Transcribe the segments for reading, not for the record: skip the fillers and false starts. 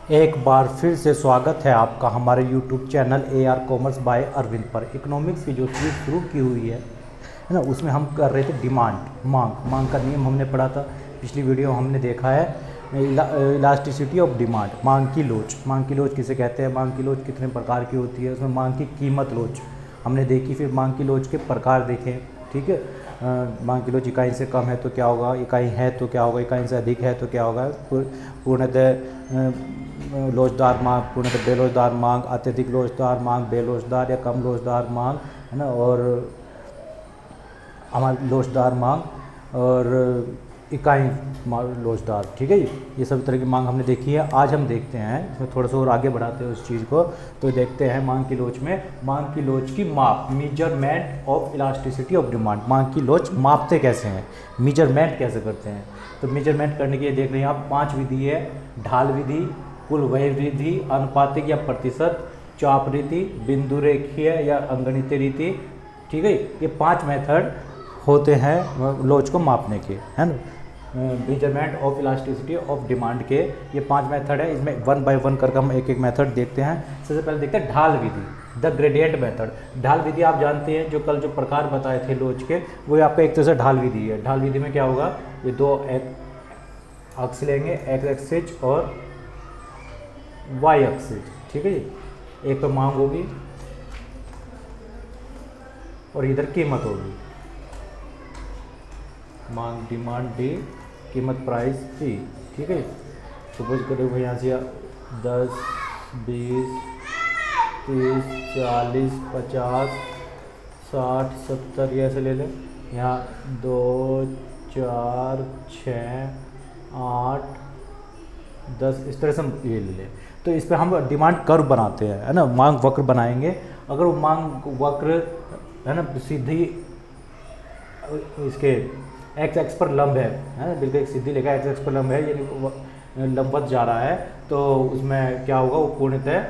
एक बार फिर से स्वागत है आपका हमारे YouTube channel AR commerce by Arvind पर। इकोनॉमिक्स की जो सीरीज शुरू की हुई है ना, उसमें हम कर रहे थे डिमांड मांग का नियम हमने पढ़ा था। पिछली वीडियो हमने देखा है इलास्टिसिटी ऑफ डिमांड, मांग की लोच किसे कहते हैं, मांग की लोच कितने प्रकार की होती है, उसमें मांग की कीमत लोच हमने देखी। फिर मांग की लोच के प्रकार देखें, ठीक है। मांग की लोच इकाई से कम है तो क्या होगा, इकाई है तो क्या होगा, इकाई से अधिक है तो क्या होगा, पूर्णतः लोचदार मांग, पूर्णतः बेलोचदार मांग, अत्यधिक लोचदार मांग, बेलोचदार या कम लोचदार मांग, है ना, और हमारी लोचदार मांग और इकाई लोचदार, ठीक है। ये सभी तरह की मांग हमने देखी है। आज हम देखते हैं, इसमें थोड़ा सा और आगे बढ़ाते हैं उस चीज़ को, तो देखते हैं मांग की लोच में मांग की लोच की माप, measurement of elasticity of demand. मांग की लोच मापते कैसे हैं, मेजरमेंट कैसे करते हैं। तो मेजरमेंट करने के लिए देख रहे हैं आप 5 विधि है। ढाल विधि, कुल वय विधि, अनुपातिक या प्रतिशत, चाप रीति, बिंदु रेखीय या अंगणितीय रीति, ठीक है। ये 5 मेथड होते हैं लोच को मापने के, है ना, measurement of elasticity of demand के। ये 5 मेथड है, इसमें 1 बाय 1 करके हम एक एक मेथड देखते हैं। सबसे पहले देखते हैं ढाल विधि, द ग्रेडियंट मेथड। ढाल विधि आप जानते हैं, जो कल जो प्रकार बताए थे लोच के, वो आपका एक तरह से ढाल विधि है। ढाल विधि में क्या होगा, ये 2 अक्ष लेंगे, एक्स एक्सिस और वाई एक्सिस, ठीक है। एक पे मांग होगी और इधर कीमत होगी, मांग डिमांड डी, कीमत प्राइस पी, ठीक है। सपोज करो भाई यहाँ से 10, 20, 30, 40, 50, 60, 70 ये ऐसे ले लें। यहाँ 2, 4, 6, 8, 10 इस तरह से हम ये ले लें। तो इस पर हम डिमांड कर्व बनाते हैं, है ना, मांग वक्र बनाएंगे। अगर वो मांग वक्र, है ना, सीधी इसके एक्स एक्स पर लंब है ना, बिल्कुल एक सीधी रेखा एक्स एक्स पर लंब है, यानी लंबवत जा रहा है, तो उसमें क्या होगा, वो पूर्णतः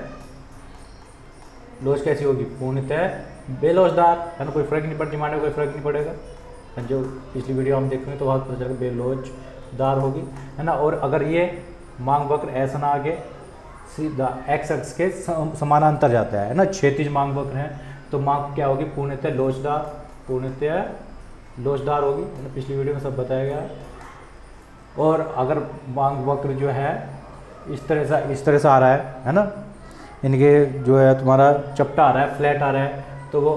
लोच कैसी होगी, पूर्णतः बेलोचदार, है ना, कोई फर्क नहीं पड़ता, डिमांड में कोई फर्क नहीं पड़ेगा। जो पिछली वीडियो हम देखेंगे तो वहाँ पता चलेगा बेलोचदार होगी, है ना। और अगर ये मांग वक्र ऐसा ना आगे सीधा एक्स एक्स के समानांतर जाता है ना, क्षैतिज मांग वक्र है, तो मांग क्या होगी, पूर्णतः लोचदार होगी, पिछली वीडियो में सब बताया गया है। और अगर मांग वक्र जो है इस तरह से आ रहा है ना, इनके जो है तुम्हारा चपटा आ रहा है, फ्लैट आ रहा है, तो वो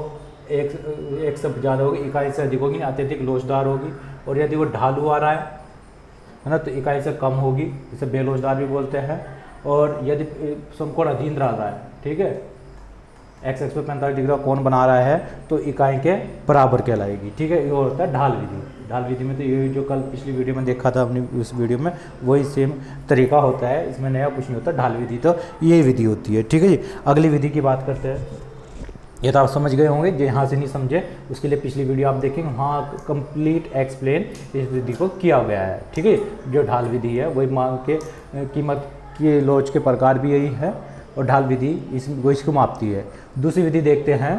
एक से ज़्यादा होगी, इकाई से अधिक होगी, अत्यधिक लोचदार होगी। और यदि वो ढालू आ रहा है ना, तो इकाई से कम होगी, इसे बेलोचदार भी बोलते हैं। और यदि समकोण अधीन रह रहा है, ठीक है, एक्स एक्स पे 45 डिग्री का कोण बना रहा है, तो इकाई के बराबर कहलाएगी, ठीक है। ये होता है ढाल विधि। ढाल विधि में तो ये जो कल पिछली वीडियो में देखा था अपनी उस वीडियो में, वही सेम तरीका होता है, इसमें नया कुछ नहीं होता। ढाल विधि तो ये विधि होती है, ठीक है जी। अगली विधि की बात करते हैं। ये तो आप समझ गए होंगे, जो यहाँ से नहीं समझे उसके लिए पिछली वीडियो आप देखेंगे, वहाँ कंप्लीट एक्सप्लेन इस विधि को किया गया है, ठीक है। जो ढाल विधि है वही मांग के कीमत की लोच के प्रकार भी यही है, और ढाल विधि इसको मापती है। दूसरी विधि देखते हैं,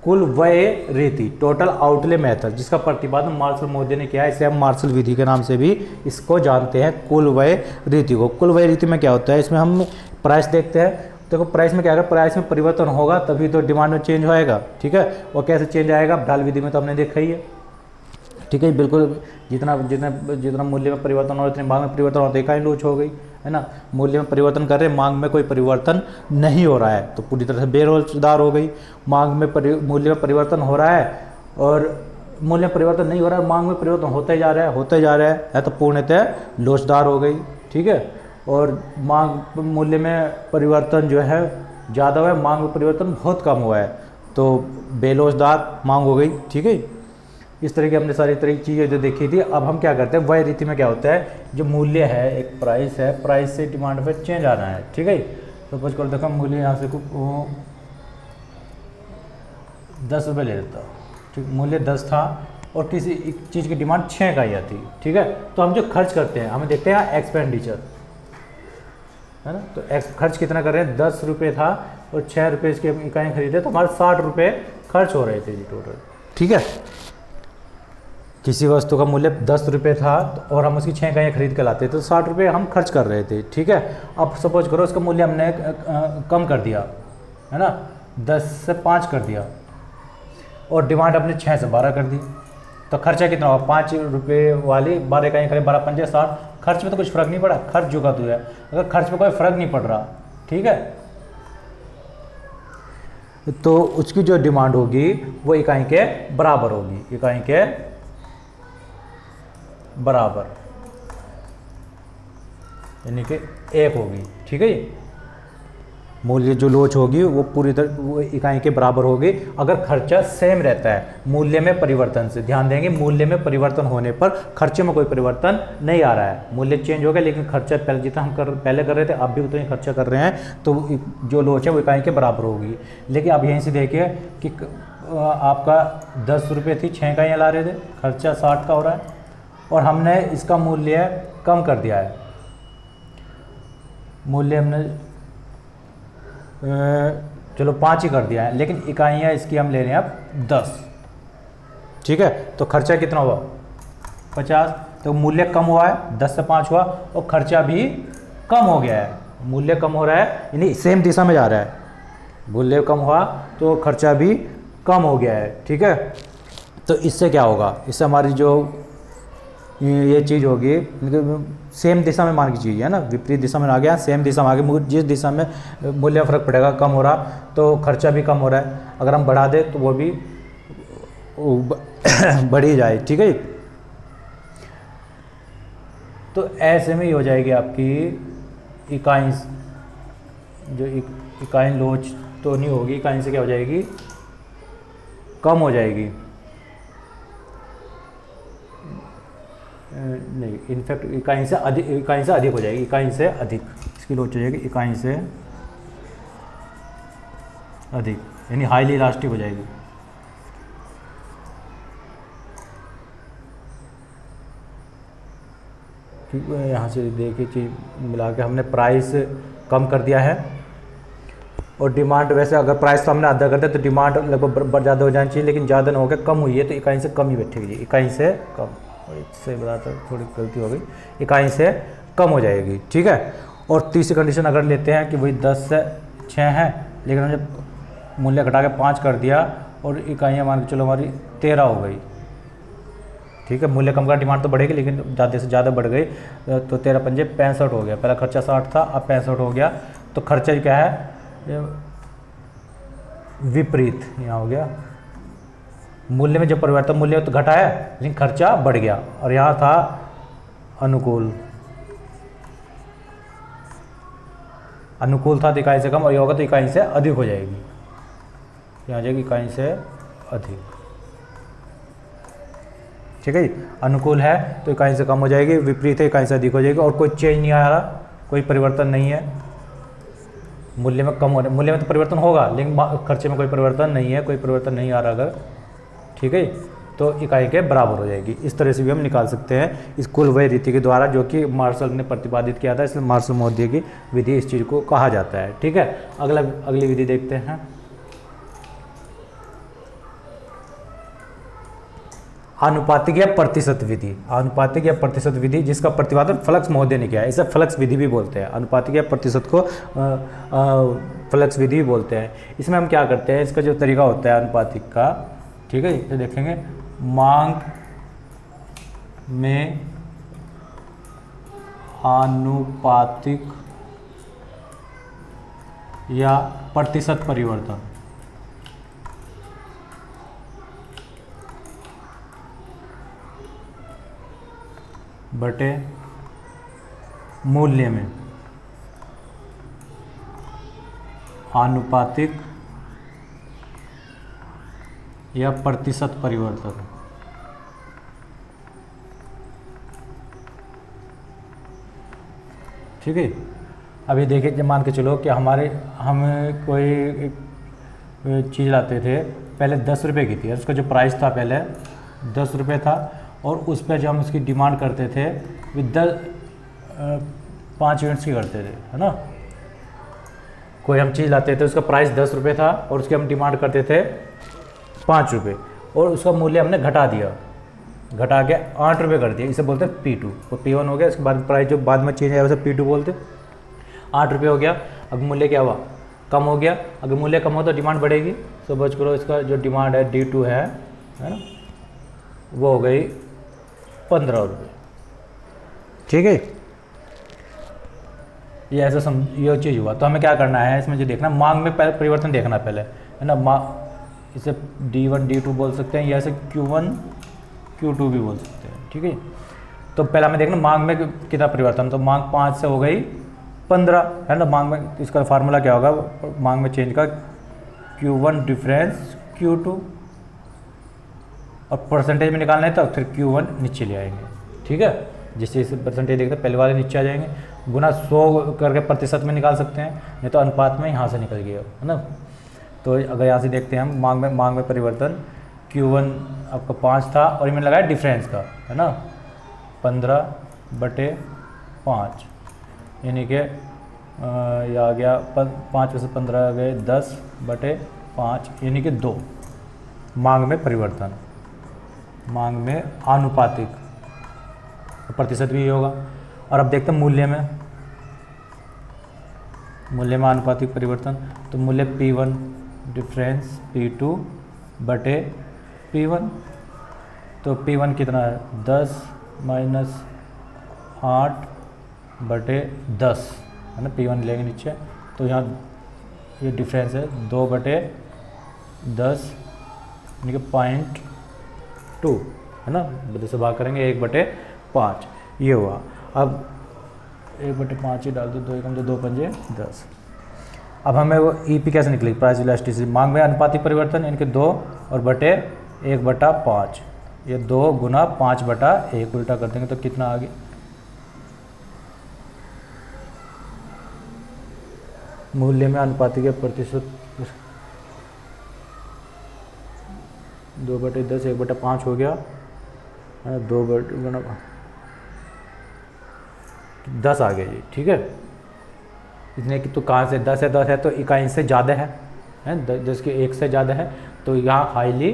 कुल वय रीति, टोटल आउटले मेथड, जिसका प्रतिपादन मार्शल मोदी ने किया है। इसे हम मार्शल विधि के नाम से भी इसको जानते हैं, कुल वय रीति को। कुल वय रीति में क्या होता है, इसमें हम प्राइस देखते हैं। देखो प्राइस में क्या है, प्राइस में परिवर्तन होगा तभी तो डिमांड में चेंज होएगा, ठीक है। और कैसे चेंज आएगा, ढाल विधि में तो हमने देखा ही है, ठीक है। बिल्कुल जितना मूल्य में परिवर्तन हो, उतनी मांग में परिवर्तन होता है, इकाई लोच हो गई, है ना। मूल्य में परिवर्तन कर रहे हैं, मांग में कोई परिवर्तन नहीं हो रहा है, तो पूरी तरह से बेरोजगार हो गई। मांग में मूल्य में परिवर्तन हो रहा है और मूल्य में परिवर्तन नहीं हो रहा है, मांग में परिवर्तन होता ही जा रहा है, तो पूर्णतः लोचदार हो गई, ठीक है। और मांग मूल्य में परिवर्तन जो है ज़्यादा हुआ है, मांग में परिवर्तन बहुत कम हुआ है, तो बेलोचदार मांग हो गई, ठीक है। इस तरह की हमने सारी तरह की चीज़ें जो देखी थी। अब हम क्या करते हैं, वय रीति में क्या होता है, जो मूल्य है, एक प्राइस है, प्राइस से डिमांड पे चेंज आना है, ठीक है। सपोज कर देखो मूल्य यहाँ से 10 रुपये ले लेता हूँ, ठीक, मूल्य 10 था और किसी एक चीज़ की डिमांड 6 का ही आती, ठीक है। तो हम जो खर्च करते हैं, हमें देखते हैं एक्सपेंडिचर, है ना। तो खर्च कितना कर रहे हैं, 10 रुपये था और 6 रुपये इसके इकाई खरीदे, तो हमारे 60 रुपये खर्च हो रहे थे जी टोटल, ठीक है। किसी वस्तु का मूल्य 10 रुपये था और हम उसकी 6 इकाइयाँ खरीद के लाते थे तो 60 रुपये हम खर्च कर रहे थे, ठीक है। अब सपोज करो उसका मूल्य हमने कम कर दिया, है ना, 10 से 5 कर दिया और डिमांड अपने 6 से 12 कर दी, तो खर्चा कितना होगा? 5 रुपये वाली 12 इकाइयाँ खरीद, 12 पंजे 60। खर्च में तो कुछ फ़र्क नहीं पड़ा, खर्च जो का तो है। अगर खर्च में कोई फ़र्क नहीं पड़ रहा, ठीक है, तो उसकी जो डिमांड होगी वो इकाई के बराबर होगी, इकाई के बराबर, यानी कि 1 होगी, ठीक है। मूल्य जो लोच होगी वो पूरी तरह वो इकाई के बराबर होगी अगर खर्चा सेम रहता है मूल्य में परिवर्तन से। ध्यान देंगे, मूल्य में परिवर्तन होने पर खर्चे में कोई परिवर्तन नहीं आ रहा है। मूल्य चेंज हो गया लेकिन खर्चा पहले जितना हम पहले कर रहे थे अब भी उतना ही खर्चा कर रहे हैं, तो जो लोच है वो इकाई के बराबर होगी। लेकिन अब यहीं से देखिए कि आपका 10 रुपये थी, 6 इकाइयाँ ला रहे थे, खर्चा 60 का हो रहा है और हमने इसका मूल्य कम कर दिया है। मूल्य हमने चलो 5 ही कर दिया है, लेकिन इकाइयाँ इसकी हम ले रहे हैं अब 10, ठीक है। तो खर्चा कितना हुआ? 50। तो मूल्य कम हुआ है, 10 से 5 हुआ और खर्चा भी कम हो गया है। मूल्य कम हो रहा है यानी सेम दिशा में जा रहा है, मूल्य कम हुआ तो खर्चा भी कम हो गया है, ठीक है। तो इससे क्या होगा? इससे हमारी जो ये चीज़ होगी सेम दिशा में मान की चीज़ है ना, विपरीत दिशा में आ गया, सेम दिशा में आ गया। जिस दिशा में मूल्य फर्क पड़ेगा, कम हो रहा तो खर्चा भी कम हो रहा है, अगर हम बढ़ा दें तो वो भी बढ़ ही जाए, ठीक है। तो ऐसे में ही हो जाएगी आपकी इकाई, जो इकाई लोच तो नहीं होगी, इकाई से क्या हो जाएगी? कम हो जाएगी। नहीं, इनफैक्ट इकाई से अधिक हो जाएगी, इकाई से अधिक इसकी लोच हो जाएगी, इकाई से अधिक यानी हाईली इलास्टिक हो जाएगी। यहाँ से देखिए चीज मिला के हमने प्राइस कम कर दिया है और डिमांड, वैसे अगर प्राइस तो हमने आधा कर दिया तो डिमांड लगभग ज़्यादा हो जानी चाहिए, लेकिन ज़्यादा ना हो गया, कम हुई है तो इकाई से कम ही बैठेगी, इकाई से कम। इससे बताता थोड़ी गलती हो गई, इकाई से कम हो जाएगी, ठीक है। और तीसरी कंडीशन अगर लेते हैं कि वही 10 से 6 है लेकिन हमने मूल्य घटा के 5 कर दिया और इकाइयाँ मान के चलो हमारी 13 हो गई, ठीक है। मूल्य कम का डिमांड तो बढ़ेगी लेकिन ज़्यादा से ज़्यादा बढ़ गई, तो 13 पंजे 65 हो गया। पहला खर्चा 60 था, अब 65 हो गया। तो खर्चा क्या है? विपरीत यहाँ हो गया, मूल्य में जब परिवर्तन, मूल्य तो घटा है लेकिन खर्चा बढ़ गया, और यहाँ था अनुकूल, अनुकूल था तो इकाई से कम, और ये होगा तो इकाई से अधिक हो जाएगी, यहाँ जाएगी इकाई से अधिक, ठीक है। अनुकूल है तो इकाई से कम हो जाएगी, विपरीत है इकाई से अधिक हो जाएगी, और कोई चेंज नहीं आ रहा, कोई परिवर्तन नहीं है। मूल्य में कम हो रहा है, मूल्य में तो परिवर्तन होगा लेकिन खर्चे में कोई परिवर्तन नहीं है, कोई परिवर्तन नहीं आ रहा अगर, ठीक है, तो इकाई के बराबर हो जाएगी। इस तरह से भी हम निकाल सकते हैं इस कुल व्यय रीति के द्वारा, जो कि मार्शल ने प्रतिपादित किया था, इसलिए मार्शल महोदय की विधि इस चीज़ को कहा जाता है, ठीक है। अगली विधि देखते हैं, आनुपातिक या प्रतिशत विधि। आनुपातिक या प्रतिशत विधि जिसका प्रतिपादन फ्लक्स महोदय ने किया है, इसे फ्लक्स विधि भी बोलते हैं। अनुपातिक या प्रतिशत को फ्लक्स विधि भी बोलते हैं। इसमें हम क्या करते हैं, इसका जो तरीका होता है अनुपातिक का, ठीक है, इसे देखेंगे। मांग में आनुपातिक या प्रतिशत परिवर्तन, बटे मूल्य में आनुपातिक या प्रतिशत परिवर्तन, ठीक है। अभी देखिए, मान के चलो कि हम कोई चीज़ लाते थे, पहले 10 रुपये की थी, उसका जो प्राइस था पहले 10 रुपये था, और उस पर जो हम उसकी डिमांड करते थे विद 5 यूनिट्स की करते थे, है ना। कोई हम चीज़ लाते थे, उसका प्राइस 10 रुपये था और उसकी हम डिमांड करते थे 5 रुपये, और उसका मूल्य हमने घटा दिया, घटा के 8 रुपये कर दिया, इसे बोलते हैं P2। तो P1 हो गया, इसके बाद प्राइस जो बाद में चेंज है उसे P2 बोलते हैं। 8 रुपये हो गया। अब मूल्य क्या हुआ, कम हो गया। अगर मूल्य कम हो तो डिमांड बढ़ेगी। सपोज करो इसका जो डिमांड है D2 है ना, वो हो गई 15 रुपये। ठीक है, ये ऐसा ये चीज़ हुआ। तो हमें क्या करना है इसमें, जो देखना मांग में परिवर्तन देखना पहले, है ना। इसे D1 D2 बोल सकते हैं, या इसे Q1 Q2 भी बोल सकते हैं। ठीक है, तो पहले हमें देखना मांग में कितना परिवर्तन। तो मांग 5 से हो गई 15, है ना। मांग में इसका फार्मूला क्या होगा, मांग में चेंज का Q1 डिफरेंस Q2, और परसेंटेज में निकालना है तो फिर Q1 नीचे ले आएंगे। ठीक है, जिससे इसे परसेंटेज देखते हैं पहले वाले नीचे आ जाएंगे, गुना 100 करके प्रतिशत में निकाल सकते हैं, नहीं तो अनुपात में यहाँ से निकल गया, है ना। तो अगर यहाँ से देखते हैं हम मांग में परिवर्तन, Q1 आपका 5 था और इनमें लगाया डिफरेंस का, है ना, 15/5, यानी कि ये आ गया 5 में से 15 गए 10/5, यानी कि 2। मांग में परिवर्तन, मांग में आनुपातिक, प्रतिशत भी होगा। और अब देखते हैं मूल्य में आनुपातिक परिवर्तन। तो मूल्य P1 डिफरेंस P2/P1। तो P1 कितना है, 10 - 8/10, है ना। P1 लेंगे नीचे, तो यहाँ ये डिफरेंस है 2/10, यानी कि 0.2, है ना। 2 से भाग करेंगे 1/5, ये हुआ। अब 1/5 ही डाल दो, 2 एकम 2 पंजे 10। अब हमें वो EP कैसे निकलेगी, प्राइस इलास्टिसिटी। मांग में अनुपातिक परिवर्तन, इनके 2 और बटे 1/5, ये 2 गुना 5/1, उल्टा कर देंगे तो कितना आ गया, मूल्य में अनुपातिक प्रतिशत 2/10 1/5 हो गया, 2 गुना 10 आ गया जी। ठीक है, इतने की तो कहाँ से 10 है तो इकाई से ज़्यादा है 10 के 1 से ज़्यादा है, तो यहाँ हाईली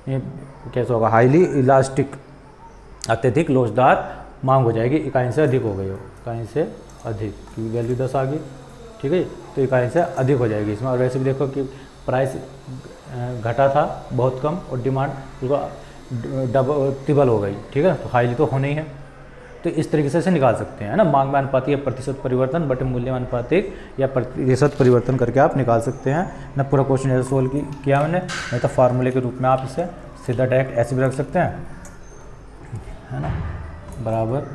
कैसा होगा, हाईली इलास्टिक, अत्यधिक लोचदार मांग हो जाएगी। इकाई से अधिक हो गई हो, इकाई से अधिक की वैल्यू 10 आ गई। ठीक है, तो इकाई से अधिक हो जाएगी इसमें। और वैसे भी देखो कि प्राइस घटा था बहुत कम और डिमांड डबल हो गई। ठीक है, तो हाईली तो होना ही है। तो इस तरीके से इसे निकाल सकते हैं, है ना। मांग में अनुपातिक या प्रतिशत परिवर्तन बटे मूल्य में अनुपातिक या प्रतिशत परिवर्तन करके आप निकाल सकते हैं ना। पूरा क्वेश्चन ऐसे सोल्व किया मैंने, नहीं तो फार्मूले के रूप में आप इसे सीधा डायरेक्ट ऐसे भी रख सकते हैं, है ना। बराबर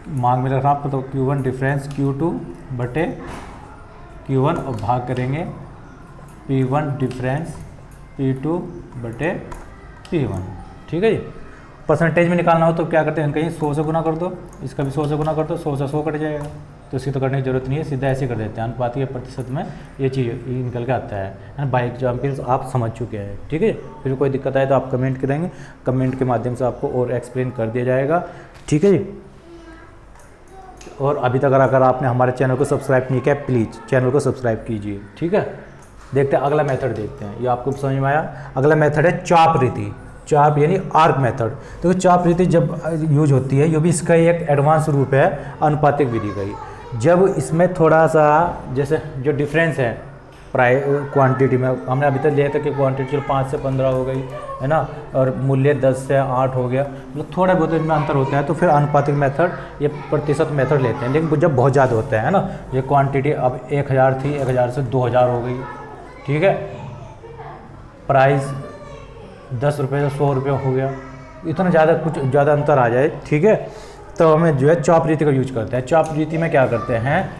मांग में रखना आपको, तो Q1 डिफरेंस Q2/Q1 और भाग करेंगे P1 डिफरेंस P2/P1। ठीक है जी। परसेंटेज में निकालना हो तो क्या करते हैं, कहीं 100 से गुना कर दो, इसका भी 100 से गुना कर दो, 100 से 100 कट जाएगा, तो इसकी तो करने की जरूरत नहीं है, सीधा ऐसे कर देते हैं। अनुपातिक या प्रतिशत में ये चीज़ निकल के आता है। बाई एग्जाम्पल्स आप समझ चुके हैं। ठीक है, फिर कोई दिक्कत आए तो आप कमेंट करेंगे, कमेंट के माध्यम से आपको और एक्सप्लेन कर दिया जाएगा। ठीक है जी। और अभी तक अगर आपने हमारे चैनल को सब्सक्राइब नहीं किया, प्लीज़ चैनल को सब्सक्राइब कीजिए। ठीक है, देखते हैं अगला मेथड देखते हैं, ये आपको समझ में आया। अगला मेथड है चाप रीति, चाप यानी आर्क मेथड। तो चाप रीति जब यूज होती है, ये भी इसका एक एडवांस रूप है अनुपातिक विधि का ही। जब इसमें थोड़ा सा जैसे जो डिफरेंस है प्राइस क्वांटिटी में, हमने अभी तक लिया था कि क्वांटिटी 5 से 15 हो गई, है ना, और मूल्य 10 से 8 हो गया, मतलब थोड़ा बहुत इनमें अंतर होता है, तो फिर अनुपातिक मेथड या प्रतिशत मेथड लेते हैं। लेकिन जब बहुत ज़्यादा होता है ना, ये क्वांटिटी अब 1000 थी, 1000 से 2000 हो गई। ठीक है, प्राइस 10 रुपये से 100 रुपये हो गया, इतना ज़्यादा कुछ ज़्यादा अंतर आ जाए, ठीक है, तो हमें जो है चाप रीति का यूज करते हैं। चाप रीति में क्या करते हैं,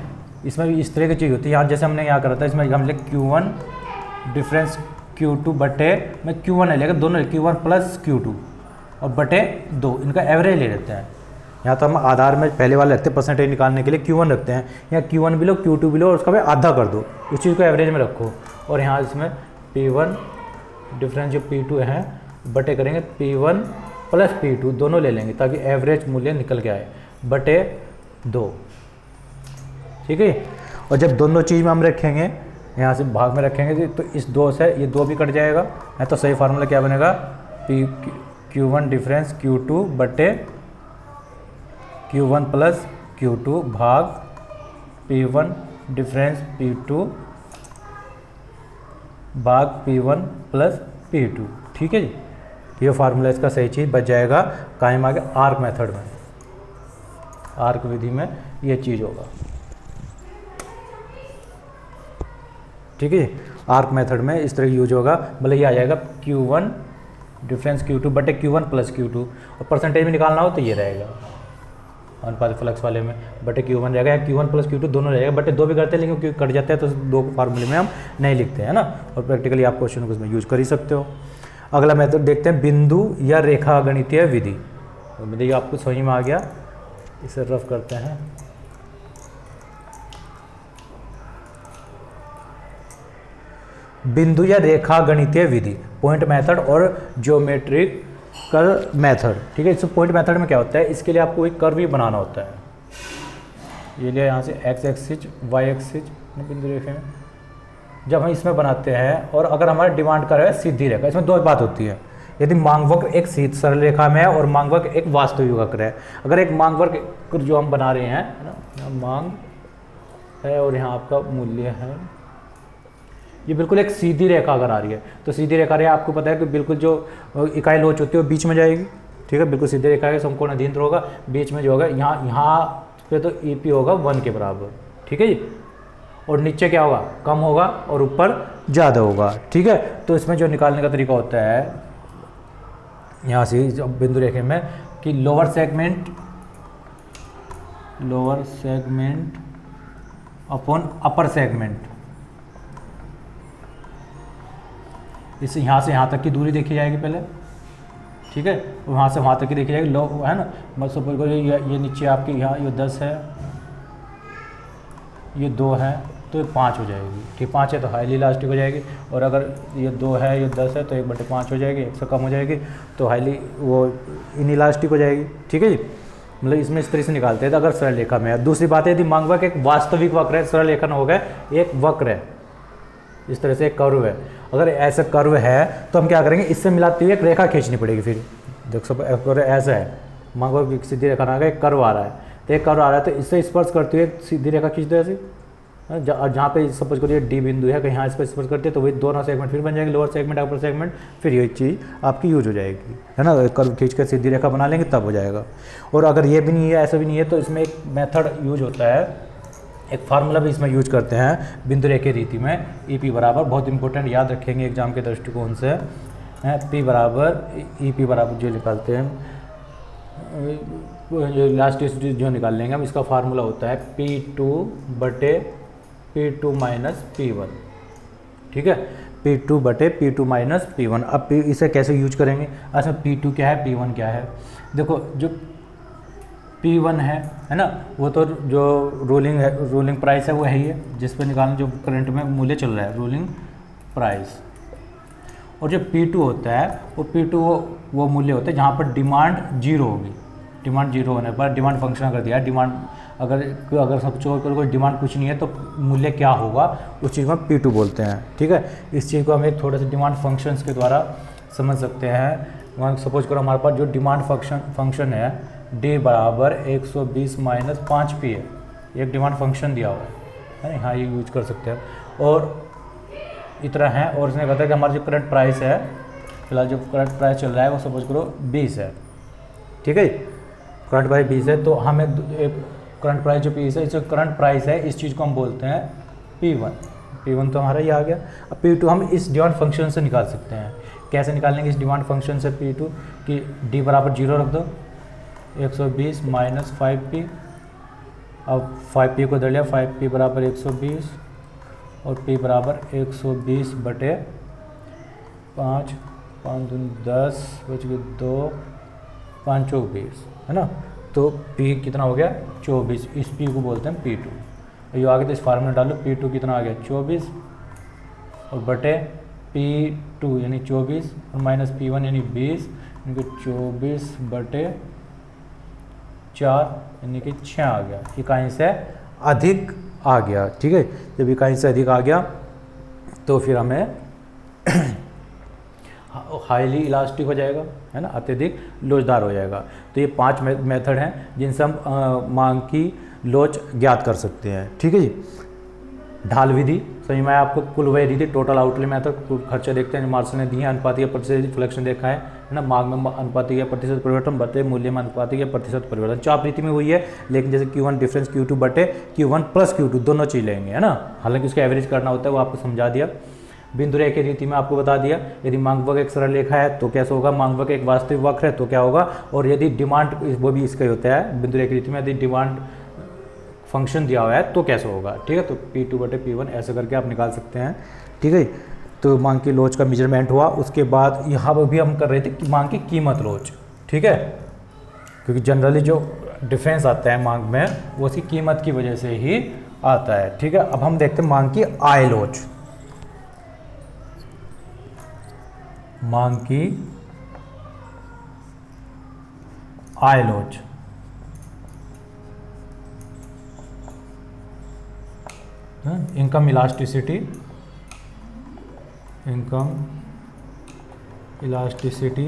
इसमें भी इस तरह की चीज़ होती है। यहाँ जैसे हमने यहाँ करा था, इसमें हम लिख Q1 डिफरेंस Q2 बटे में Q1 है लेकर दोनों Q1 प्लस Q2 और बटे 2, इनका एवरेज ले लेते हैं। यहाँ तो हम आधार में पहले वाले रखते हैं, परसेंटेज निकालने के लिए Q1 रखते हैं, यहाँ Q1 भी लो Q2 भी लो और उसका भाई आधा कर दो, उस चीज़ को एवरेज में रखो। और यहाँ इसमें P1 डिफरेंस जो P2 है बटे करेंगे P1 प्लस P2, दोनों ले लेंगे ताकि एवरेज मूल्य निकल के आए, बटे 2। ठीक है, और जब दोनों चीज़ में हम रखेंगे, यहाँ से भाग में रखेंगे तो इस 2 से ये 2 भी कट जाएगा, है तो सही फार्मूला क्या बनेगा, Q1 डिफरेंस Q2 बटे Q1 प्लस Q2 भाग P1 डिफरेंस P2 भाग P1 प्लस P2। ठीक है जी, ये फार्मूला इसका सही चीज़ बच जाएगा। कायम आगे आर्क मेथड में, आर्क विधि में ये चीज़ होगा। ठीक है, आर्क मेथड में इस तरह यूज होगा। भले ये आ जाएगा Q1 डिफरेंस Q2 बटे Q1 प्लस Q2, और परसेंटेज में निकालना हो तो ये रहेगा अनुपात फ्लक्स वाले में बटे Q1 रहेगा, या Q1 प्लस Q2 दोनों रहेगा। बटे दो भी करते हैं लेकिन क्योंकि कट जाता है तो दो फार्मूले में हम नहीं लिखते हैं ना, और प्रैक्टिकली आप क्वेश्चन को उसमें यूज कर ही सकते हो। अगला मेथड देखते हैं, बिंदु या रेखा गणितीय विधि। देखिए आपको समझ में आ गया, इसे रफ करते हैं। बिंदु या रेखा गणितीय विधि, पॉइंट मेथड और ज्योमेट्रिकल मेथड। ठीक है, इस पॉइंट मेथड में क्या होता है, इसके लिए आपको एक कर्व भी बनाना होता है। ये लिया यहाँ से एक्स एक्सिस वाई एक्सिस बिंदु रेखा में जब हम इसमें बनाते हैं, और अगर हमारा डिमांड कर रहा है सीधी रेखा, इसमें दो बात होती है, यदि मांग वक्र एक सीधी सरल रेखा में है और मांग वक्र एक वास्तविक वक्र है। अगर एक मांग वक्र जो हम बना रहे हैं ना, मांग है और यहाँ आपका मूल्य है, ये बिल्कुल एक सीधी रेखा अगर आ रही है तो सीधी रेखा रही है, आपको पता है कि बिल्कुल जो इकाई लोच होती है वो बीच में जाएगी। ठीक है, बिल्कुल सीधी रेखा है, समकोण अधीन होगा, बीच में जो होगा यहाँ पे तो EP होगा 1 के बराबर। ठीक है जी, और नीचे क्या होगा, कम होगा और ऊपर ज़्यादा होगा। ठीक है, तो इसमें जो निकालने का तरीका होता है यहाँ से बिंदु रेखा में कि lower segment upon upper segment, इससे यहाँ से यहाँ तक की दूरी देखी जाएगी पहले। ठीक है, वहाँ से वहाँ तक की देखी जाएगी, लो है ना, मतलब सपोज करो ये नीचे आपकी यहाँ ये 10 है, ये 2 है तो ये 5 हो जाएगी। ठीक, 5 है तो हाईली इलास्टिक हो जाएगी, और अगर ये 2 है ये 10 है तो 1/5 हो जाएगी, 1 से कम हो जाएगी तो हाईली वो इन इलास्टिक हो जाएगी। ठीक है जी, मतलब इसमें इस तरह से निकालते हैं तो अगर सरल रेखा में है। दूसरी बात है, यदि मांग वक्र एक वास्तविक वक्र है, सरल रेखा हो गया एक वक्र है, इस तरह से एक कर्व है, अगर ऐसा कर्व है तो हम क्या करेंगे, इससे मिलाते हुए एक रेखा खींचनी पड़ेगी। फिर देख सब ऐसा है, मांग वक्र सीधी रेखा ना, एक कर्व आ रहा है तो एक कर्व आ रहा है तो इससे स्पर्श करते हुए सीधी रेखा खींच दो ऐसे, जहाँ पे सपोज करिए D बिंदु है, कहीं यहाँ इस पर स्पर्श करते हैं तो वही दोनों सेगमेंट फिर बन जाएंगे, लोअर सेगमेंट अपर सेगमेंट, फिर यही चीज़ आपकी यूज हो जाएगी, है ना। कर्व खींच कर सीधी रेखा बना लेंगे तब हो जाएगा। और अगर ये भी नहीं है, ऐसा भी नहीं है, तो इसमें एक मेथड यूज होता है, एक फार्मूला भी इसमें यूज करते हैं बिंदु रेखा रीति में। EP बराबर, बहुत इंपॉर्टेंट, याद रखेंगे एग्जाम के दृष्टिकोण से, P बराबर EP बराबर जो निकालते हैं, जो लास्ट जो निकाल लेंगे हम, इसका फार्मूला होता है P2 बटे P2 माइनस P1। ठीक है, P2 बटे P2 माइनस P1। अब इसे कैसे यूज करेंगे, अच्छा P2 क्या है, P1 क्या है। देखो जो P1 है ना, वो तो जो रोलिंग प्राइस है वो है ही है, जिस पर निकालना जो करंट में मूल्य चल रहा है, रोलिंग प्राइस। और जो P2 होता है वो P2 वो मूल्य होता है जहाँ पर डिमांड 0 होगी। डिमांड 0 होने पर डिमांड फंक्शन अगर दिया है, डिमांड अगर सब छोड़ कर कोई डिमांड कुछ नहीं है तो मूल्य क्या होगा, उस चीज़ को हम P2 बोलते हैं। ठीक है, इस चीज़ को हम एक थोड़े से डिमांड फंक्शंस के द्वारा समझ सकते हैं। सपोज करो हमारे पास जो डिमांड फंक्शन है D बराबर 120 माइनस 5P है, एक डिमांड फंक्शन दिया हुआ है ना, हाँ ये यूज कर सकते हैं। और इतना है, और इसने कहता है कि हमारा जो करंट प्राइस है, फिलहाल जो करंट प्राइस चल रहा है वो सपोज करो 20 है। ठीक है, करंट प्राइस 20 है तो हम एक करंट प्राइस जो 20 है, इस करंट प्राइस है, इस चीज़ को हम बोलते हैं P1 तो हमारा ये आ गया। अब P2 हम इस डिमांड फंक्शन से निकाल सकते हैं। कैसे निकालेंगे इस डिमांड फंक्शन से P2 कि D बराबर 0 रख दो, 120 माइनस 5P, अब 5P को दे लिया, 5P बराबर 120 और P बराबर 120 बटे 5, 5 दूनी 10, बच गए 2, 5 चौक 20, है ना। तो P कितना हो गया 24, इस P को बोलते हैं P2। ये आगे तो इस फार्मूला डालो, P2 कितना आ गया 24 और बटे P2 यानी 24 और माइनस P1 यानी 20, यानी कि 24 बटे 4 यानी कि 6 आ गया, इकाई से अधिक आ गया। ठीक है, जब इकाई से अधिक आ गया तो फिर हमें हाईली इलास्टिक हो जाएगा, है ना, अत्यधिक लोचदार हो जाएगा। तो ये 5 मेथड हैं जिनसे हम मांग की लोच ज्ञात कर सकते हैं। ठीक है जी। ढाल विधि समझ में आया आपको, कुल वही रीति, टोटल आउटले मेथड, कुल खर्चा देखते हैं जो मार्शल ने दिए, अनुपातिक प्रतिशत रिफ्लेक्शन देखा है ना, मांग में अनुपातिक प्रतिशत परिवर्तन बटे मूल्य में अनुपातिक प्रतिशत परिवर्तन। चाप रीति में हुई है, लेकिन जैसे Q1 डिफरेंस Q2 बटे Q1 प्लस Q2 दोनों चीज लेंगे, है ना, हालांकि उसका एवरेज करना होता है, वो आपको समझा दिया। बिंदु रेखा की रीति में आपको बता दिया, यदि मांग वक्र एक सरल रेखा है तो कैसे होगा, मांग वक्र एक वास्तविक वक्र है तो क्या होगा, और यदि डिमांड, वो भी इसका ही होता है बिंदु रेखा रीति में, यदि डिमांड फंक्शन दिया हुआ है तो कैसे होगा। ठीक है, तो P2 बटे P1 ऐसे करके आप निकाल सकते हैं। ठीक है, तो मांग की लोच का मेजरमेंट हुआ। उसके बाद यहाँ पर भी हम कर रहे थे कि मांग की कीमत लोच। ठीक है, क्योंकि जनरली जो डिफरेंस आता है मांग में वो उसकी कीमत की वजह से ही आता है। ठीक है, अब हम देखते हैं मांग की आय लोच। मांग की आय लोच, income elasticity, income elasticity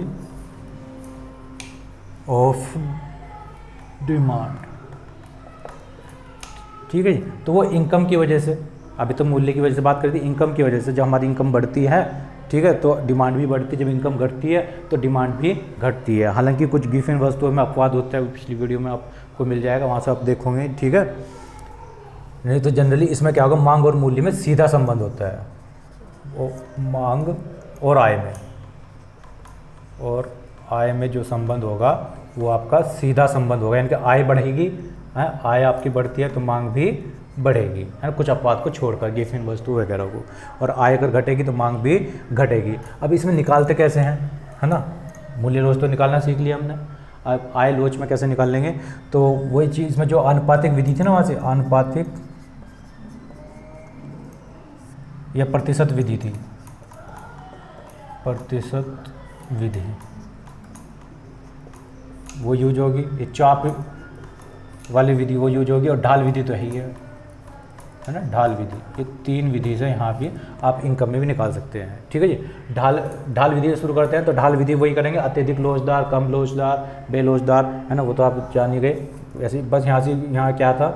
of demand. ठीक है जी, तो वो इनकम की वजह से, अभी तो मूल्य की वजह से बात करी थी, इनकम की वजह से जब हमारी इनकम बढ़ती है, ठीक है, तो डिमांड भी बढ़ती है, जब इनकम घटती है तो डिमांड भी घटती है। हालांकि कुछ गिवन वस्तुओं में अपवाद होता है, पिछली वीडियो में आपको मिल जाएगा, वहाँ से आप देखोगे। ठीक है, नहीं तो जनरली इसमें क्या होगा, मांग और मूल्य में सीधा संबंध होता है, वो मांग और आय में, और आय में जो संबंध होगा वो आपका सीधा संबंध होगा, यानी कि आय बढ़ेगी, आय आपकी बढ़ती है तो मांग भी बढ़ेगी, है ना, कुछ अपवाद को छोड़कर गिवन वस्तु वगैरह को, और आय अगर घटेगी तो मांग भी घटेगी। अब इसमें निकालते कैसे हैं, है ना, मूल्य लोच तो निकालना सीख लिया हमने, अब आय लोच में कैसे निकाल लेंगे, तो वही चीज़ में जो आनुपातिक विधि थी ना, वहाँ से आनुपातिक या प्रतिशत विधि थी, प्रतिशत विधि वो यूज होगी, ये चाप वाली विधि वो यूज होगी, और ढाल विधि तो है ही है ना, ढाल विधि। ये 3 विधि से यहाँ पे आप इनकम में भी निकाल सकते हैं। ठीक है जी, ढाल विधि से शुरू करते हैं, तो ढाल विधि वही करेंगे, अत्यधिक लोचदार, कम लोचदार, बेलोचदार, है ना, वो तो आप जान ही गए। वैसे बस यहाँ से, यहाँ क्या था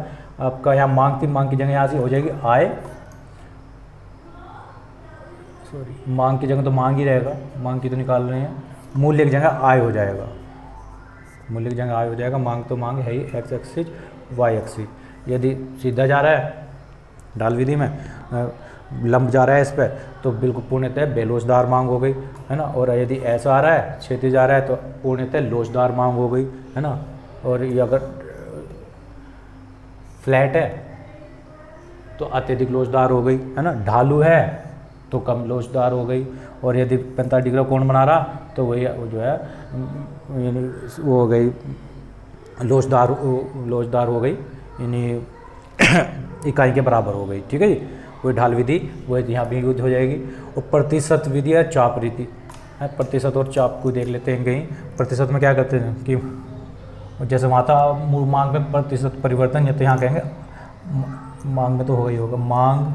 आपका, यहाँ मांग थी, मांग की जगह यहाँ से हो जाएगी आय, सॉरी मांग की जगह तो मांग ही रहेगा, मांग की तो निकाल रहे हैं, मूल्य की जगह आय हो जाएगा, मूल्य की जगह आय हो जाएगा, मांग तो मांग है ही, एक्स एक्सिस वाई एक्सिस। यदि सीधा जा रहा है ढाल विधि में, लंब जा रहा है इस पर, तो बिल्कुल पूर्णतः बेलोचदार मांग हो गई, है ना, और यदि ऐसा आ रहा है, क्षैतिज जा रहा है, तो पूर्णतः लोचदार मांग हो गई, है ना, और ये अगर फ्लैट है तो अत्यधिक लोचदार हो गई, है ना, ढालू है तो कम लोचदार हो गई, और यदि 45 डिग्री कोण बना रहा तो वही वो जो है वो हो गई लोचदार हो गई, यानी इकाई के बराबर हो गई। ठीक है जी, वही ढाल विधि वो यहाँ भी यूज हो जाएगी। और प्रतिशत विधि है चाप रीति, है, प्रतिशत और चाप को देख लेते हैं कहीं। प्रतिशत में क्या करते हैं कि जैसे वहाँ था मांग में प्रतिशत परिवर्तन, या तो यहाँ कहेंगे मांग में तो हो ही होगा, मांग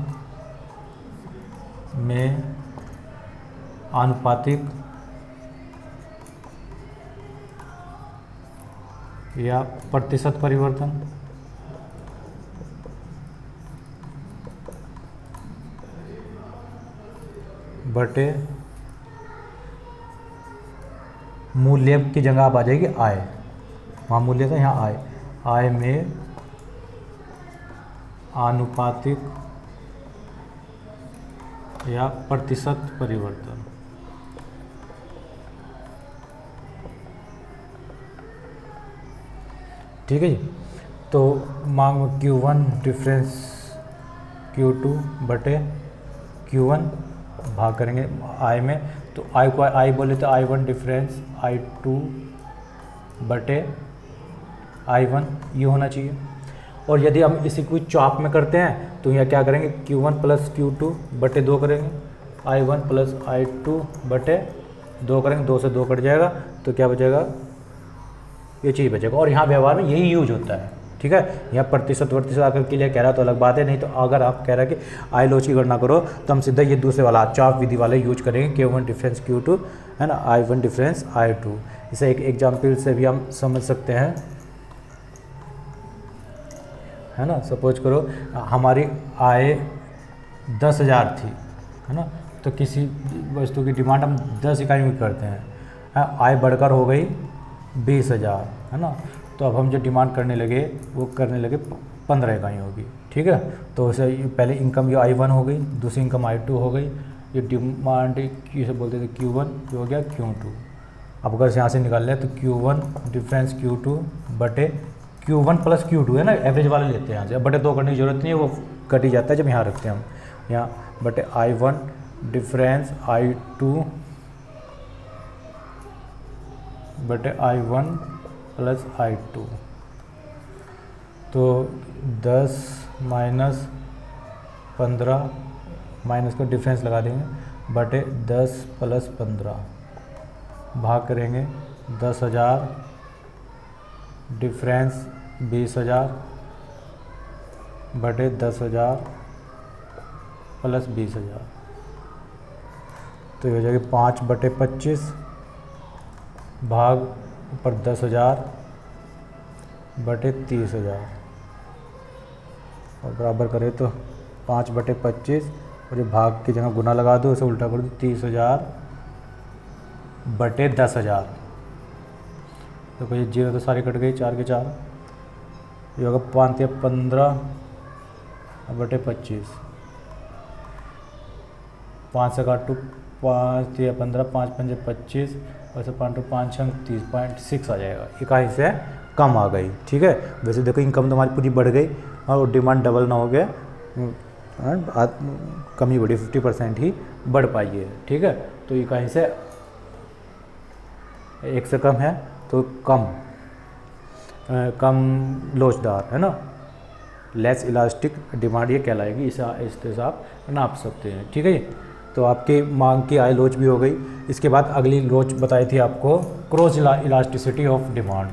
में आनुपातिक या प्रतिशत परिवर्तन, बटे मूल्य की जगह आप आ जाएगी आय, वहाँ मूल्य था यहाँ आय, आय में आनुपातिक या प्रतिशत परिवर्तन। ठीक है जी, तो मांग Q1 डिफरेंस Q2 बटे Q1 भाग करेंगे आई में, तो आई को आई बोले तो I1 डिफरेंस I2 बटे I1 ये होना चाहिए। और यदि हम इसी को चाप में करते हैं तो यहाँ क्या करेंगे, Q1 प्लस Q2 बटे 2 करेंगे, I1 प्लस I2 बटे 2 करेंगे, 2 से 2 कट जाएगा तो क्या बचेगा, ये चीज़ बचेगा। और यहाँ व्यवहार में यही यूज होता है, ठीक है। यहाँ प्रतिशत आकर के लिए कह रहा तो अलग बात है, नहीं तो अगर आप कह रहे हैं कि आई लोच की गणना करो तो हम सीधा ये दूसरे वाला चाप विधि वाले यूज करेंगे, Q1 डिफरेंस Q2 है ना, I1 डिफरेंस I2। इसे एक एग्जाम्पल से भी हम समझ सकते हैं, है ना। सपोज करो हमारी आय 10,000 थी, है ना, तो किसी वस्तु की डिमांड हम 10 इकाई में करते हैं, आय बढ़कर हो गई 20,000, है ना। तो अब हम जो डिमांड करने लगे वो करने लगे 15 इकाई होगी, ठीक है। तो उसे पहले इनकम ये I1 हो गई, दूसरी इनकम I2 हो गई, ये डिमांड किसे बोलते थे Q1, ये हो गया Q2। अब अगर यहाँ से निकाल लें तो Q1 डिफरेंस Q2 बटे Q1 प्लस Q2 है ना, एवरेज वाले लेते हैं यहाँ से, अब बटे 2 करने की जरूरत नहीं है, वो कट ही जाता है जब यहाँ रखते हैं हम, यहाँ बटे I1 डिफरेंस I2 बटे I1 प्लस I2। तो 10 माइनस 15 माइनस का डिफरेंस लगा देंगे बटे 10 प्लस 15 भाग करेंगे 10,000 डिफरेंस 20,000 बटे 10,000 प्लस 20,000। तो ये हो जाएगी 5 बटे 25 भाग ऊपर 10,000 बटे 30,000 और बराबर करें तो 5 बटे 25 और ये भाग की जगह गुना लगा दो, उसे उल्टा कर दो, 30,000 बटे 10,000। तो कोई जीरो तो सारी कट गई, 4 के 4, ये होगा 5 या 15 बटे 25, 5 से काटो 5 या 15, 5 पंजे 25 और से 5 5 6 30.6 आ जाएगा, इकाई से कम आ गई, ठीक है। वैसे देखो इनकम तो हमारी पूरी बढ़ गई और डिमांड डबल ना हो गया, कमी बढ़ी, 50% ही बढ़ पाई है, ठीक है। तो इकाई से एक से कम है तो कम लोचदार, है ना, लेस इलास्टिक डिमांड ये कहलाएगी, इस तरह से आप नाप सकते हैं, ठीक है। तो आपकी मांग की आय लोच भी हो गई। इसके बाद अगली लोच बताई थी आपको, क्रॉस इलास्टिसिटी ऑफ डिमांड।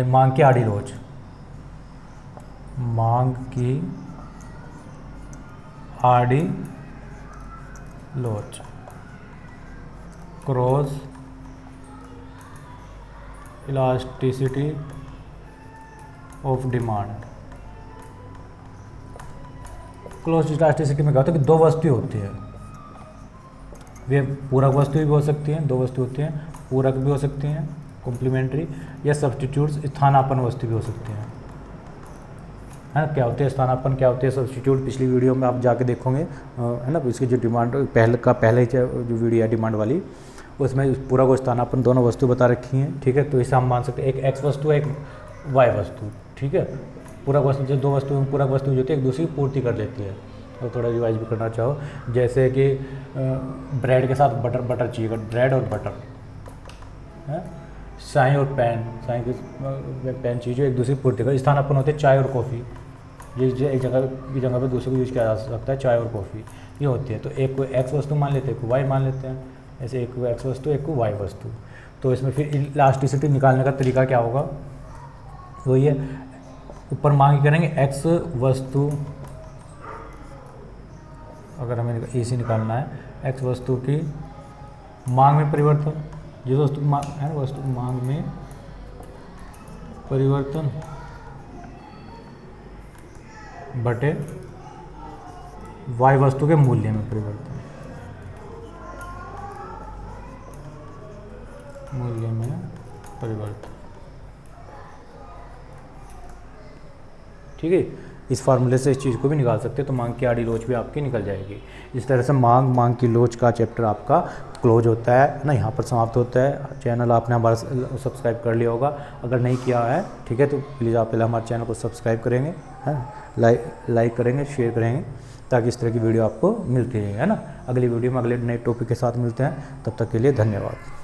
मांग की आड़ी लोच, मांग की आड़ी लोच, cross elasticity of demand. Close elasticity में क्या होता है कि दो वस्तुएं होती हैं, वे पूरक वस्तु भी हो सकती हैं, दो वस्तु होती हैं, पूरक भी हो सकती हैं कॉम्प्लीमेंट्री, या सब्स्टिट्यूट्स स्थानापन्न वस्तु भी हो सकती हैं, है ना। क्या होते हैं स्थानापन्न, क्या होते हैं सब्स्टिट्यूट, पिछली वीडियो में आप जाके देखोगे, है ना। इसकी जो डिमांड पहले जो वीडियो है डिमांड वाली, उसमें पूरक और स्थानापन्न दोनों वस्तु बता रखी हैं, ठीक है। तो इसे हम मान सकते हैं एक एक्स वस्तु है, एक वाई वस्तु, ठीक है। पूरक वस्तु जो दो वस्तु पूरक वस्तु जो होती है एक दूसरी की पूर्ति कर लेती है। और थोड़ा रिवाइज भी करना चाहो, जैसे कि ब्रेड के साथ बटर चाहिए, ब्रेड और बटर है, चाय और पेन चाहिए जो एक दूसरी पूर्ति कर। स्थानापन्न होते हैं चाय और कॉफ़ी, ये एक जगह की जगह पे दूसरे को यूज किया जा सकता है, चाय और कॉफ़ी ये होती है। तो एक को एक्स वस्तु मान लेते हैं, एक को वाई मान लेते हैं, ऐसे एक को एक्स वस्तु एक को वाई वस्तु। तो इसमें फिर इलास्टिसिटी निकालने का तरीका क्या होगा, वही है, ऊपर मांग करेंगे एक्स वस्तु, अगर हमें इसी निकालना है, एक्स वस्तु की मांग में परिवर्तन, जो वस्तु मांग है वस्तु मांग में परिवर्तन बटे वाई वस्तु के मूल्य में परिवर्तन, मूल्य में परिवर्तन, ठीक है। इस फार्मूले से इस चीज़ को भी निकाल सकते हैं, तो मांग की आड़ी लोच भी आपकी निकल जाएगी। इस तरह से मांग की लोच का चैप्टर आपका क्लोज होता है ना, यहाँ पर समाप्त होता है। चैनल आपने हमारा सब्सक्राइब कर लिया होगा, अगर नहीं किया है ठीक है तो प्लीज़ आप पहले हमारे चैनल को सब्सक्राइब करेंगे, है लाइक करेंगे, शेयर करेंगे, ताकि इस तरह की वीडियो आपको मिलती रहे, है ना। अगली वीडियो में अगले नए टॉपिक के साथ मिलते हैं, तब तक के लिए धन्यवाद।